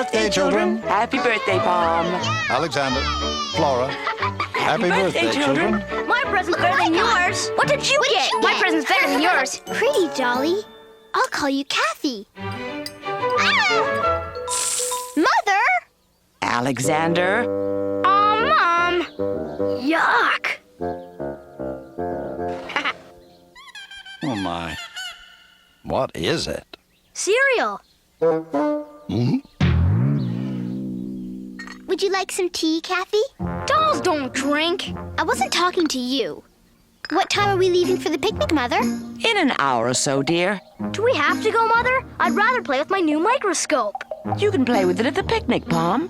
birthday, children. Happy birthday, Palm. Alexander, Flora, happy birthday, children. My present's better than yours. What did you get? My present's better than yours. Pretty, Dolly. I'll call you Kathy. Mother! Alexander. Mom. Yuck. Oh, my. What is it? Cereal. Would you like some tea, Kathy? Dolls don't drink. I wasn't talking to you. What time are we leaving for the picnic, Mother? In an hour or so, dear. Do we have to go, Mother? I'd rather play with my new microscope. You can play with it at the picnic, Palm.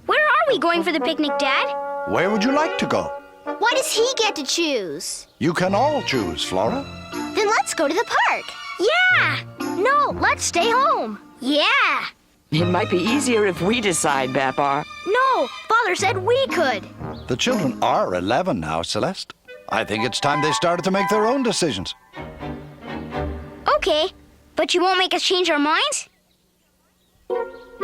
Where are we going for the picnic, Dad? Where would you like to go? Why does he get to choose? You can all choose, Flora. Then let's go to the park. Yeah! No, let's stay home. Yeah! It might be easier if we decide, Babar. No, Father said we could. The children are 11 now, Celeste. I think it's time they started to make their own decisions. Okay, but you won't make us change our minds?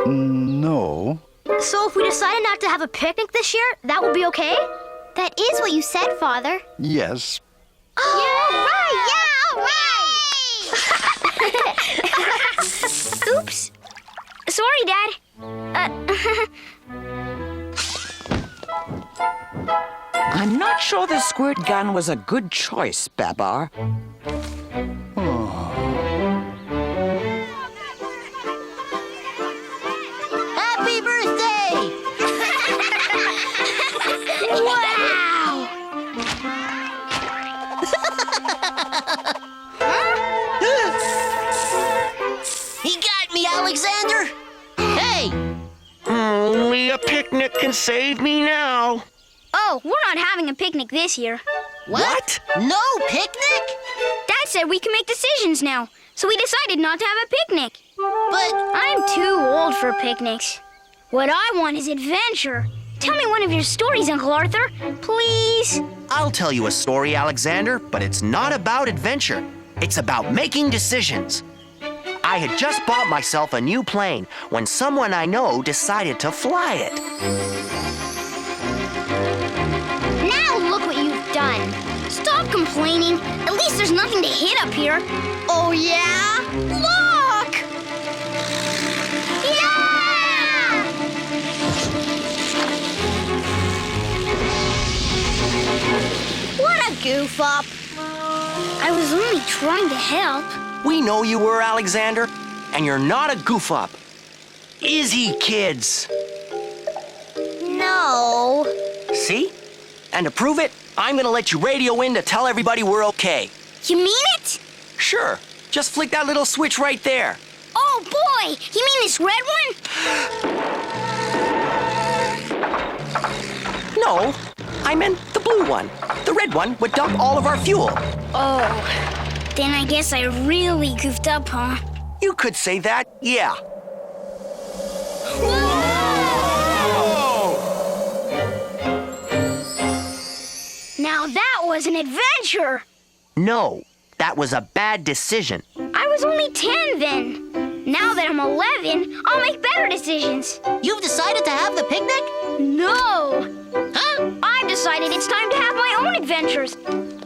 No. So if we decided not to have a picnic this year, that will be okay? That is what you said, Father. Yes. Oh, Oops. Sorry, Dad. I'm not sure the squirt gun was a good choice, Babar. Happy birthday! Wow! He got me, Alexander! Hey! Only a picnic can save me now. Oh, we're not having a picnic this year. What? No picnic? Dad said we can make decisions now, so we decided not to have a picnic. But I'm too old for picnics. What I want is adventure. Tell me one of your stories, Uncle Arthur, please. I'll tell you a story, Alexander, but it's not about adventure. It's about making decisions. I had just bought myself a new plane when someone I know decided to fly it. Now look what you've done. Stop complaining. At least there's nothing to hit up here. Oh, yeah? Look! Yeah! What a goof up. I was only trying to help. We know you were, Alexander, and you're not a goof-up. Is he, kids? No. See? And to prove it, I'm gonna let you radio in to tell everybody we're okay. You mean it? Sure. Just flick that little switch right there. Oh, boy! You mean this red one? No, I meant the blue one. The red one would dump all of our fuel. Oh. Then I guess I really goofed up, huh? You could say that, yeah. Now that was an adventure! No, that was a bad decision. I was only 10 then. Now that I'm 11, I'll make better decisions. you've decided to have the picnic? No! Huh? I've decided it's time to have my own adventures.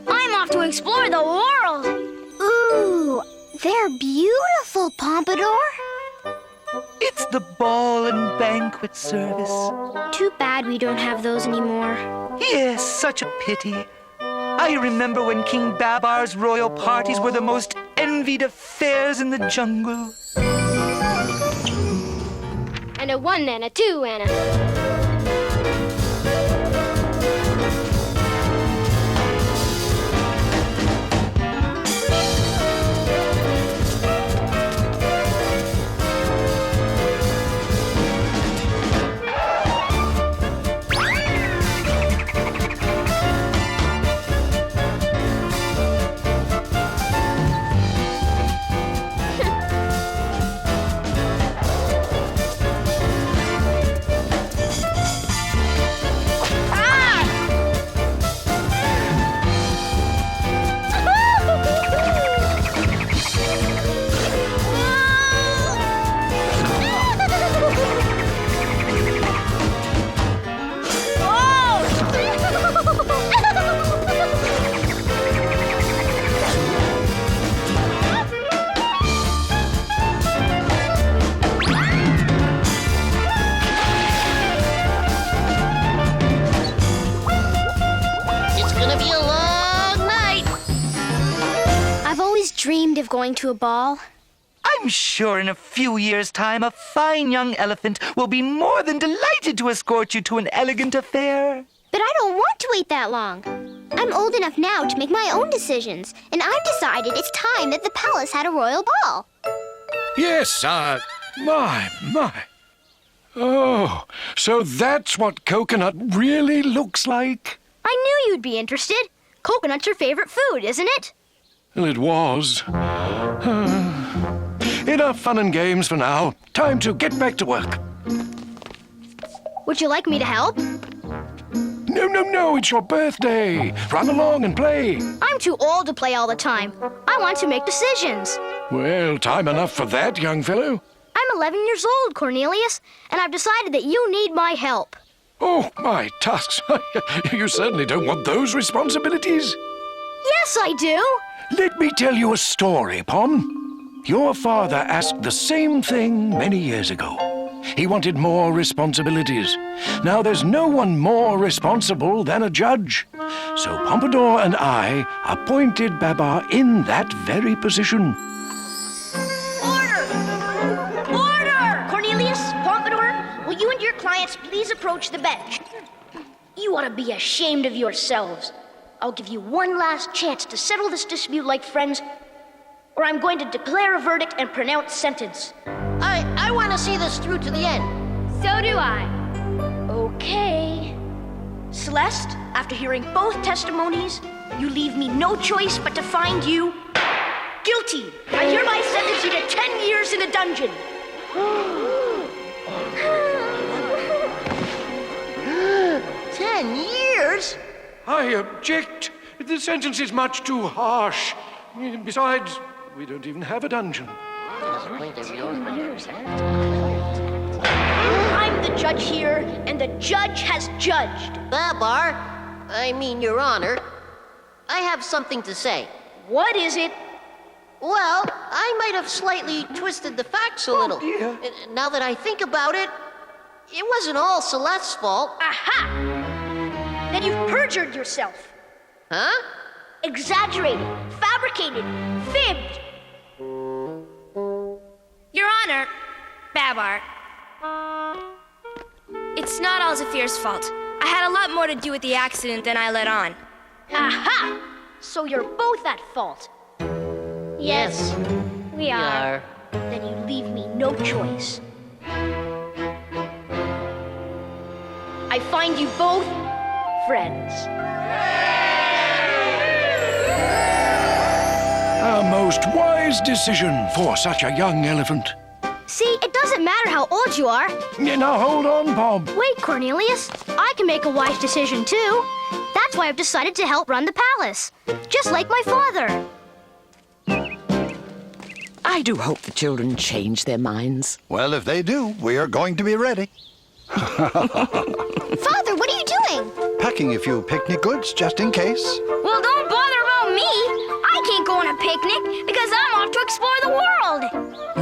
I'm off to explore the world. Ooh, they're beautiful, Pompadour. It's the ball and banquet service. Too bad we don't have those anymore. Yes, such a pity. I remember when King Babar's royal parties were the most envied affairs in the jungle. And a 1 and a 2 and a... of going to a ball? I'm sure in a few years' time a fine young elephant will be more than delighted to escort you to an elegant affair. But I don't want to wait that long. I'm old enough now to make my own decisions, and I've decided it's time that the palace had a royal ball. Yes, my. Oh, so that's what coconut really looks like? I knew you'd be interested. Coconut's your favorite food, isn't it? Well, it was. Enough fun and games for now. Time to get back to work. Would you like me to help? No, it's your birthday. Run along and play. I'm too old to play all the time. I want to make decisions. Well, time enough for that, young fellow. I'm 11 years old, Cornelius, and I've decided that you need my help. Oh, my tusks. You certainly don't want those responsibilities. Yes, I do. Let me tell you a story, Pom. Your father asked the same thing many years ago. He wanted more responsibilities. Now there's no one more responsible than a judge. So Pompadour and I appointed Babar in that very position. Order! Cornelius, Pompadour, will you and your clients please approach the bench? You ought to be ashamed of yourselves. I'll give you one last chance to settle this dispute like friends, or I'm going to declare a verdict and pronounce sentence. I want to see this through to the end. So do I. Okay. Celeste, after hearing both testimonies, you leave me no choice but to find you guilty. I hereby sentence you to 10 years in a dungeon. 10 years? I object. The sentence is much too harsh. Besides, we don't even have a dungeon. I'm the judge here, and the judge has judged. Babar, Your Honor, I have something to say. What is it? Well, I might have slightly twisted the facts a little. Dear. Now that I think about it, it wasn't all Celeste's fault. Aha! Then you've perjured yourself. Huh? Exaggerated, fabricated, fibbed. Your Honor, Babar, it's not all Zephyr's fault. I had a lot more to do with the accident than I let on. Aha! So you're both at fault. Yes, We are. Then you leave me no choice. I find you both friends. A most wise decision for such a young elephant. See, it doesn't matter how old you are. Now hold on, Bob. Wait, Cornelius. I can make a wise decision, too. That's why I've decided to help run the palace. Just like my father. I do hope the children change their minds. Well, if they do, we are going to be ready. Father, what are you doing? Packing a few picnic goods just in case. Well, don't bother about me. I can't go on a picnic because I'm off to explore the world.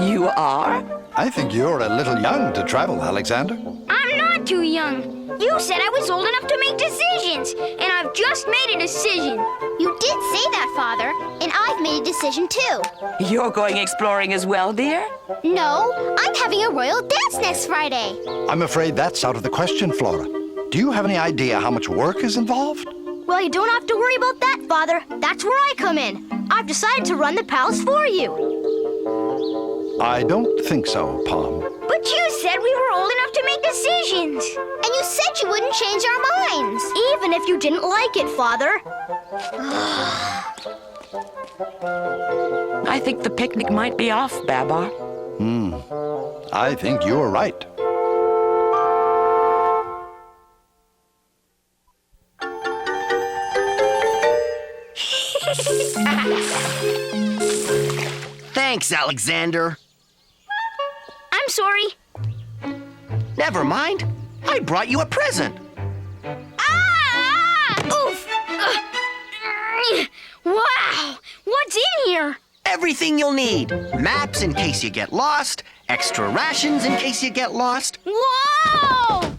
You are? I think you're a little young to travel, Alexander. I'm not too young. You said I was old enough to make decisions, and I've just made a decision. You did say that, Father, and I've made a decision, too. You're going exploring as well, dear? No, I'm having a royal dance next Friday. I'm afraid that's out of the question, Flora. Do you have any idea how much work is involved? Well, you don't have to worry about that, Father. That's where I come in. I've decided to run the palace for you. I don't think so, Pom. But you said we were old enough to make decisions. And you said you wouldn't change our minds. Even if you didn't like it, Father. I think the picnic might be off, Babar. I think you're right. Thanks, Alexander. I'm sorry. Never mind. I brought you a present. Ah! Oof! Wow! What's in here? Everything you'll need. Maps in case you get lost, extra rations in case you get lost. Whoa!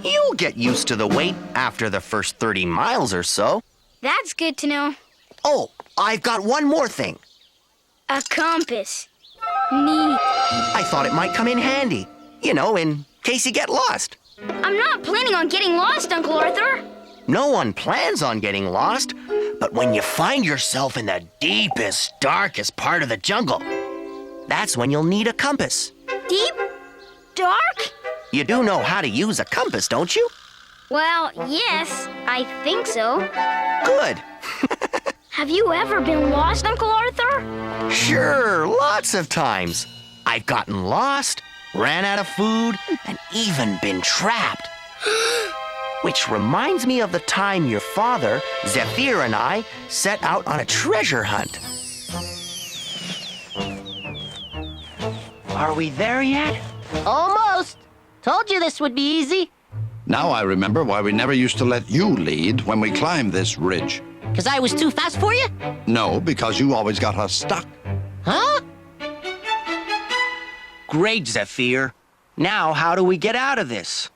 You'll get used to the wait after the first 30 miles or so. That's good to know. Oh, I've got one more thing. A compass. Neat. I thought it might come in handy. You know, in case you get lost. I'm not planning on getting lost, Uncle Arthur. No one plans on getting lost, but when you find yourself in the deepest, darkest part of the jungle, that's when you'll need a compass. Deep? Dark? You do know how to use a compass, don't you? Well, yes, I think so. Good. Have you ever been lost, Uncle Arthur? Sure, lots of times. I've gotten lost, ran out of food, and even been trapped. Which reminds me of the time your father, Zephyr, and I set out on a treasure hunt. Are we there yet? Almost. Told you this would be easy. Now I remember why we never used to let you lead when we climbed this ridge. 'Cause I was too fast for you? No, because you always got us stuck. Huh? Great, Zephyr. Now how do we get out of this?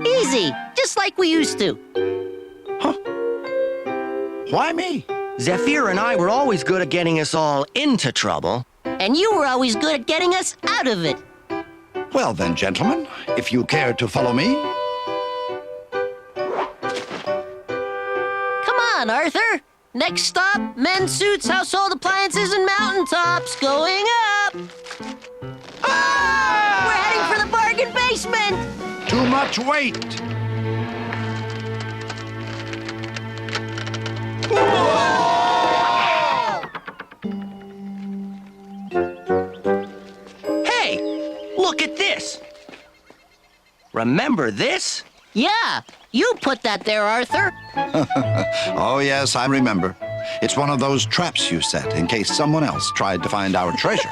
Easy. Just like we used to. Why me? Zephyr and I were always good at getting us all into trouble. And you were always good at getting us out of it. Well then, gentlemen, if you care to follow me. Come on, Arthur. Next stop, men's suits, household appliances, and mountaintops. Going up. Ah! We're heading for the bargain basement. Too much weight. Hey, look at this. Remember this? Yeah, you put that there, Arthur. Oh, yes, I remember. It's one of those traps you set in case someone else tried to find our treasure.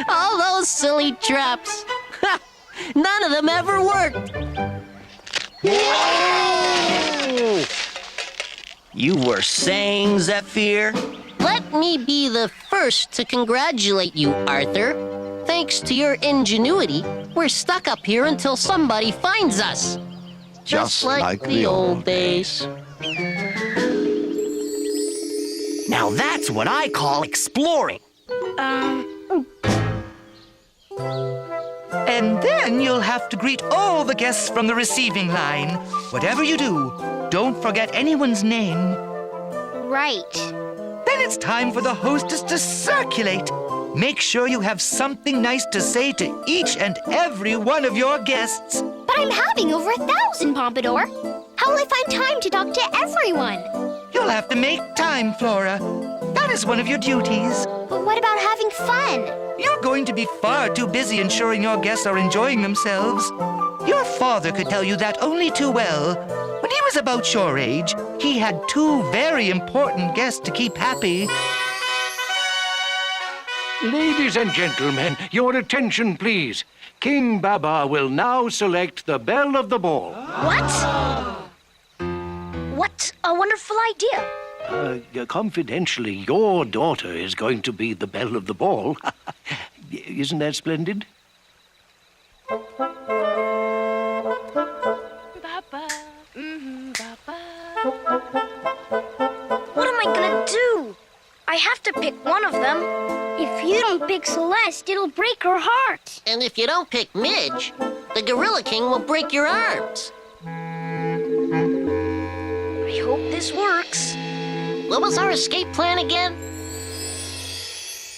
All those silly traps. None of them ever worked. You were saying, Zephyr? Let me be the first to congratulate you, Arthur. Thanks to your ingenuity, we're stuck up here until somebody finds us. Just like the old days. Now that's what I call exploring. And then you'll have to greet all the guests from the receiving line. Whatever you do, don't forget anyone's name. Right. Then it's time for the hostess to circulate. Make sure you have something nice to say to each and every one of your guests. But I'm having over 1,000, Pompadour. How will I find time to talk to everyone? You'll have to make time, Flora. That is one of your duties. But what about having fun? You're going to be far too busy ensuring your guests are enjoying themselves. Your father could tell you that only too well. When he was about your age, he had 2 very important guests to keep happy. Ladies and gentlemen, your attention, please. King Babar will now select the belle of the ball. What? What a wonderful idea. Confidentially, your daughter is going to be the belle of the ball. Isn't that splendid? What am I gonna do? I have to pick one of them. If you don't pick Celeste, it'll break her heart. And if you don't pick Midge, the Gorilla King will break your arms. I hope this works. What was our escape plan again?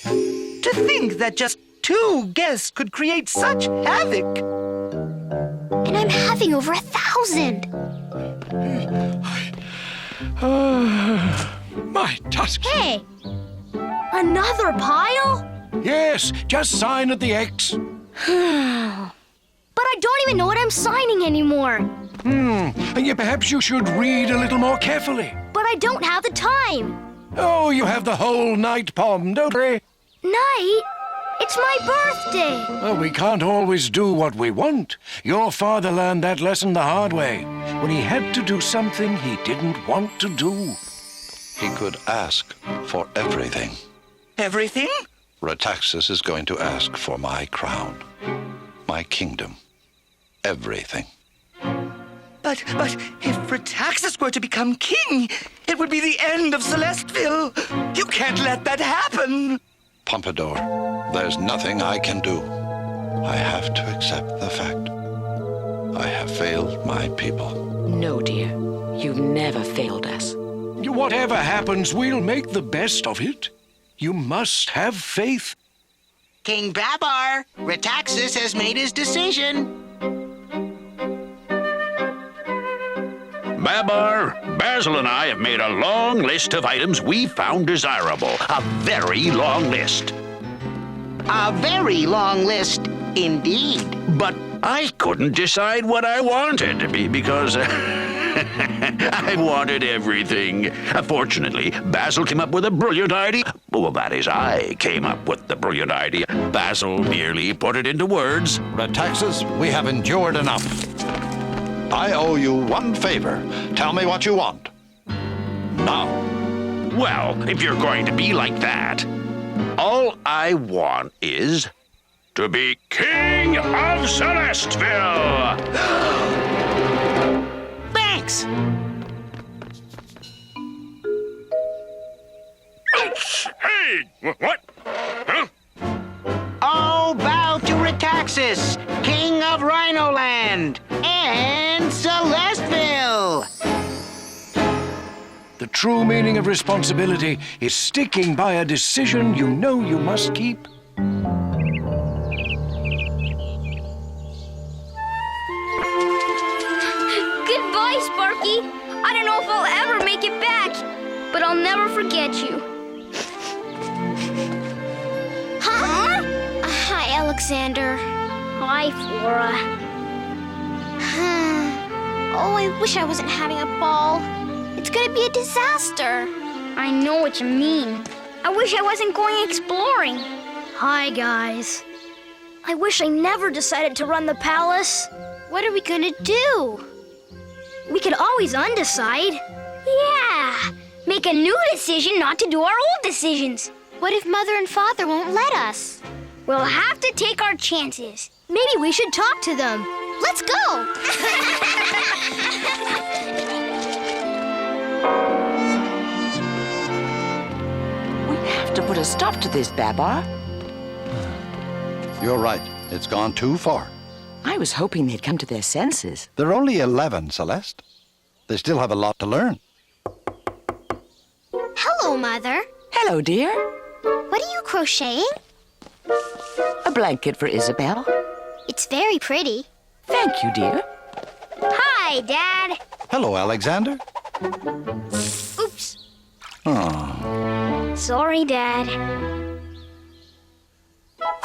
To think that just 2 guests could create such havoc. And I'm having over 1,000. My tusks. Hey, another pile? Yes, just sign at the X. But I don't even know what I'm signing anymore. And perhaps you should read a little more carefully. But I don't have the time. Oh, you have the whole night, Pom, don't worry. Night? It's my birthday. Oh, we can't always do what we want. Your father learned that lesson the hard way. When he had to do something he didn't want to do. He could ask for everything. Everything? Rataxis is going to ask for my crown, my kingdom, everything. But if Retaxas were to become king, it would be the end of Celestville. You can't let that happen. Pompadour, there's nothing I can do. I have to accept the fact. I have failed my people. No, dear. You've never failed us. Whatever happens, we'll make the best of it. You must have faith. King Babar, Retaxas has made his decision. Babar, Basil and I have made a long list of items we found desirable. A very long list. A very long list, indeed. But I couldn't decide what I wanted because I wanted everything. Fortunately, Basil came up with a brilliant idea. Well, that is, I came up with the brilliant idea. Basil merely put it into words. Retaxas, we have endured enough. I owe you one favor. Tell me what you want. Now. Well, if you're going to be like that, all I want is to be King of Celestville. Thanks. Hey, what? Huh? All bow to Retaxas, King of Rhinoland and Celestville. The true meaning of responsibility is sticking by a decision you know you must keep. Goodbye, Sparky. I don't know if I'll ever make it back, but I'll never forget you. Huh? Hi, Alexander. Hi, Flora. Oh, I wish I wasn't having a ball. It's gonna be a disaster. I know what you mean. I wish I wasn't going exploring. Hi, guys. I wish I never decided to run the palace. What are we gonna do? We could always undecide. Yeah, make a new decision not to do our old decisions. What if Mother and Father won't let us? We'll have to take our chances. Maybe we should talk to them. Let's go! We have to put a stop to this, Babar. You're right. It's gone too far. I was hoping they'd come to their senses. They're only 11, Celeste. They still have a lot to learn. Hello, Mother. Hello, dear. What are you crocheting? A blanket for Isabel. It's very pretty. Thank you, dear. Hi, Dad. Hello, Alexander. Oops. Oh. Sorry, Dad.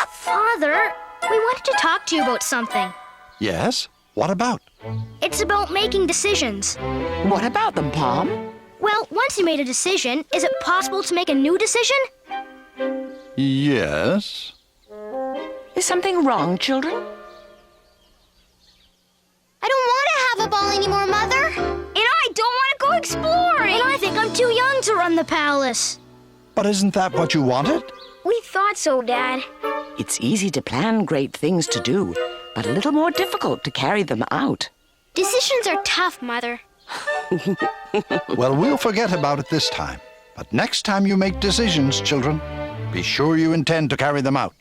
Father, we wanted to talk to you about something. Yes? What about? It's about making decisions. What about them, Pom? Well, once you made a decision, is it possible to make a new decision? Yes. Is something wrong, children? I don't want to have a ball anymore, Mother. And I don't want to go exploring. And I think I'm too young to run the palace. But isn't that what you wanted? We thought so, Dad. It's easy to plan great things to do, but a little more difficult to carry them out. Decisions are tough, Mother. Well, we'll forget about it this time. But next time you make decisions, children, be sure you intend to carry them out.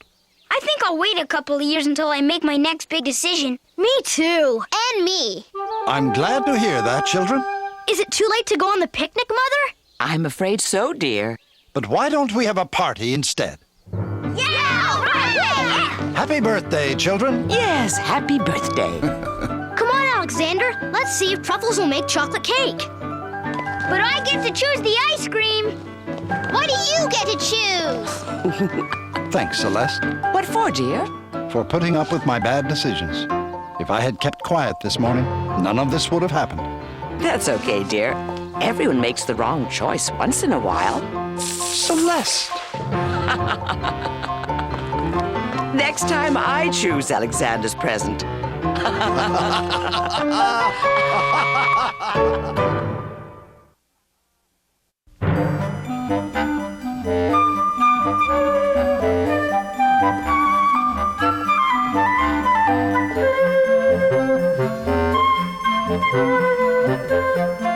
I think I'll wait a couple of years until I make my next big decision. Me too. And me. I'm glad to hear that, children. Is it too late to go on the picnic, Mother? I'm afraid so, dear. But why don't we have a party instead? Yeah! All right! Yeah! Happy birthday, children. Yes, happy birthday. Come on, Alexander. Let's see if Truffles will make chocolate cake. But I get to choose the ice cream. What do you get to choose? Thanks, Celeste, What for, dear? for putting up with my bad decisions. If I had kept quiet this morning, none of this would have happened. That's okay, dear. Everyone makes the wrong choice once in a while. Celeste! Next time I choose Alexander's present. Bye.